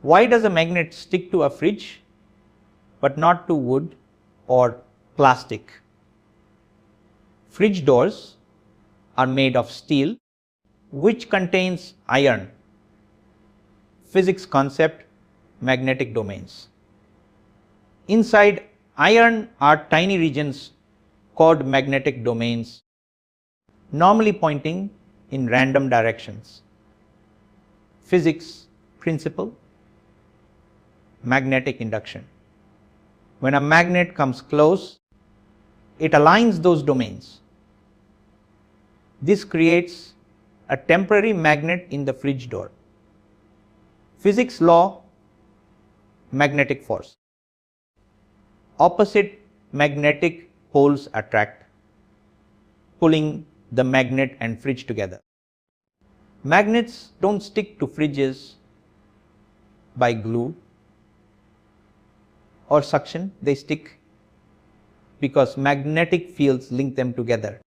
Why does a magnet stick to a fridge but not to wood or plastic? Fridge doors are made of steel which contains iron. Physics concept, magnetic domains. Inside iron are tiny regions called magnetic domains, normally pointing in random directions. Physics principle, magnetic induction. When a magnet comes close, it aligns those domains. This creates a temporary magnet in the fridge door. Physics law, magnetic force. Opposite magnetic poles attract, pulling the magnet and fridge together. Magnets don't stick to fridges by glue or suction, they stick because magnetic fields link them together.